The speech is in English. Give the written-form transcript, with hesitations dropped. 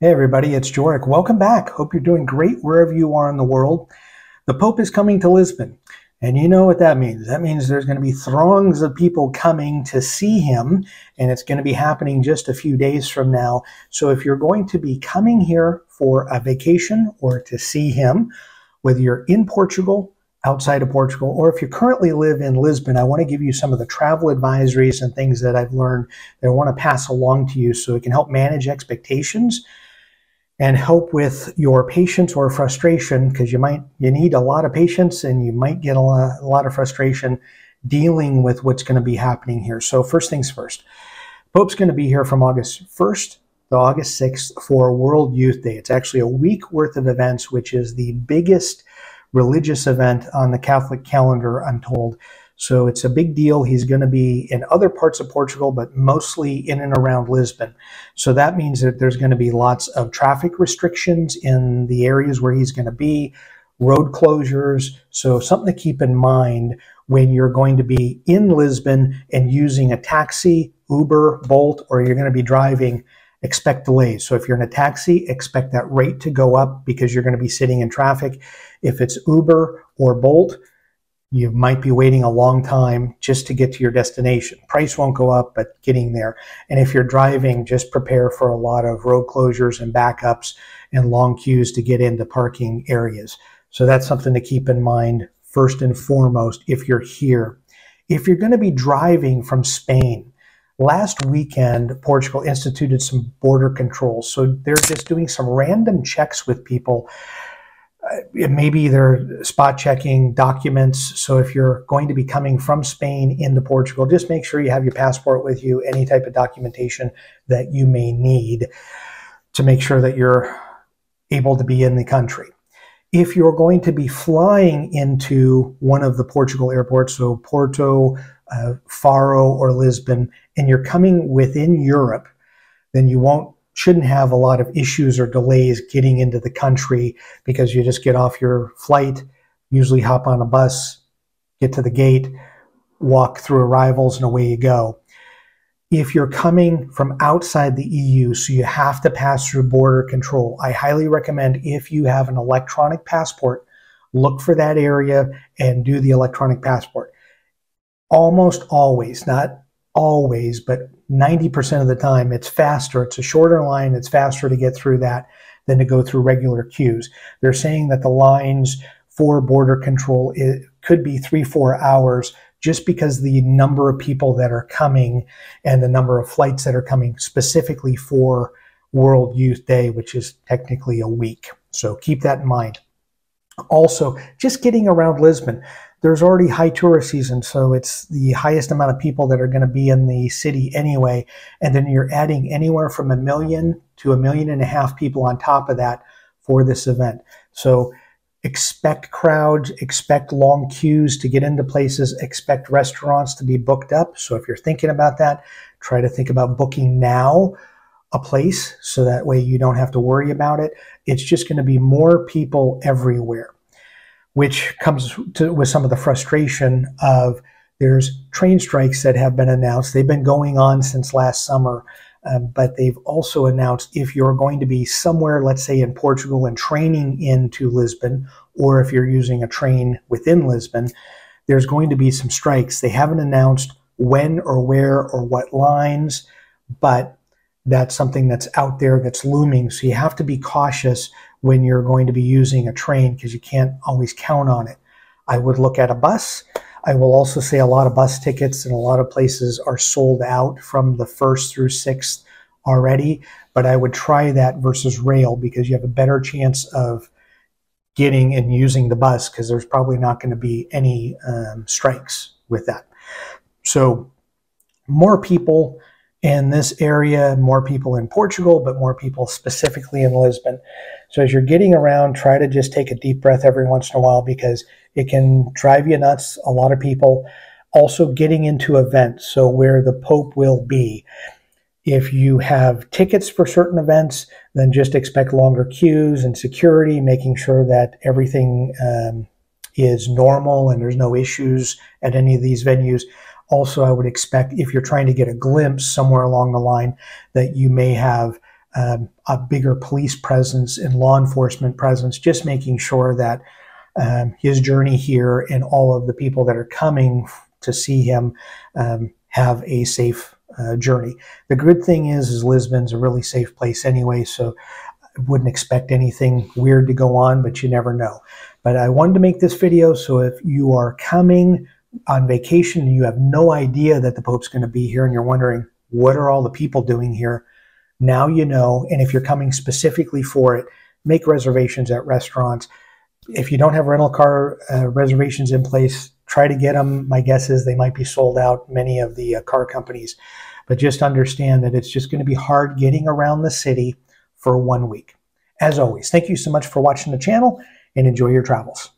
Hey everybody, it's Jorik. Welcome back. Hope you're doing great wherever you are in the world. The Pope is coming to Lisbon, and you know what that means. That means there's going to be throngs of people coming to see him, and it's going to be happening just a few days from now. So if you're going to be coming here for a vacation or to see him, whether you're in Portugal, outside of Portugal, or if you currently live in Lisbon, I want to give you some of the travel advisories and things that I've learned that I want to pass along to you so it can help manage expectations and help with your patience or frustration, because you need a lot of patience and you might get a lot of frustration dealing with what's going to be happening here. So first things first, Pope's going to be here from August 1st to August 6th for World Youth Day. It's actually a week worth of events, which is the biggest religious event on the Catholic calendar, I'm told. So it's a big deal. He's going to be in other parts of Portugal, but mostly in and around Lisbon. So that means that there's going to be lots of traffic restrictions in the areas where he's going to be, road closures. So something to keep in mind when you're going to be in Lisbon and using a taxi, Uber, Bolt, or you're going to be driving, expect delays. So if you're in a taxi, expect that rate to go up because you're going to be sitting in traffic. If it's Uber or Bolt, you might be waiting a long time just to get to your destination. Price won't go up, but getting there. And if you're driving, just prepare for a lot of road closures and backups and long queues to get into parking areas. So that's something to keep in mind first and foremost if you're here. If you're going to be driving from Spain, last weekend, Portugal instituted some border controls. So they're just doing some random checks with people. Maybe they're spot checking documents. So if you're going to be coming from Spain into Portugal, just make sure you have your passport with you, any type of documentation that you may need to make sure that you're able to be in the country. If you're going to be flying into one of the Portugal airports, so Porto, Faro, or Lisbon, and you're coming within Europe, then you shouldn't have a lot of issues or delays getting into the country because you just get off your flight, usually hop on a bus, get to the gate, walk through arrivals, and away you go. If you're coming from outside the EU, so you have to pass through border control, I highly recommend if you have an electronic passport, look for that area and do the electronic passport. Almost always, not always, but 90% of the time, it's faster. It's a shorter line. It's faster to get through that than to go through regular queues. They're saying that the lines for border control, it could be 3-4 hours just because the number of people that are coming and the number of flights that are coming specifically for World Youth Day, which is technically a week. So keep that in mind. Also, just getting around Lisbon, there's already high tourist season, so it's the highest amount of people that are going to be in the city anyway. And then you're adding anywhere from 1 million to 1.5 million people on top of that for this event. So expect crowds, expect long queues to get into places, expect restaurants to be booked up. So if you're thinking about that, try to think about booking now a place so that way you don't have to worry about it. It's just going to be more people everywhere, which comes with some of the frustration of there's train strikes that have been announced. They've been going on since last summer, but they've also announced if you're going to be somewhere, let's say in Portugal and training into Lisbon, or if you're using a train within Lisbon, there's going to be some strikes. They haven't announced when or where or what lines, but that's something that's out there that's looming. So you have to be cautious when you're going to be using a train because you can't always count on it. I would look at a bus. I will also say a lot of bus tickets in a lot of places are sold out from the 1st through 6th already, but I would try that versus rail because you have a better chance of getting and using the bus because there's probably not going to be any strikes with that. So more people in this area, more people in Portugal, but more people specifically in Lisbon. So as you're getting around, try to just take a deep breath every once in a while because it can drive you nuts, a lot of people. Also getting into events, so where the Pope will be. If you have tickets for certain events, then just expect longer queues and security, making sure that everything is normal and there's no issues at any of these venues. Also, I would expect if you're trying to get a glimpse somewhere along the line that you may have a bigger police presence and law enforcement presence, just making sure that his journey here and all of the people that are coming to see him have a safe journey. The good thing is Lisbon's a really safe place anyway, so I wouldn't expect anything weird to go on, but you never know. But I wanted to make this video, so if you are coming on vacation and you have no idea that the Pope's going to be here and you're wondering, what are all the people doing here? Now you know, and if you're coming specifically for it, make reservations at restaurants. If you don't have rental car reservations in place, try to get them. My guess is they might be sold out, many of the car companies. But just understand that it's just going to be hard getting around the city for 1 week. As always, thank you so much for watching the channel and enjoy your travels.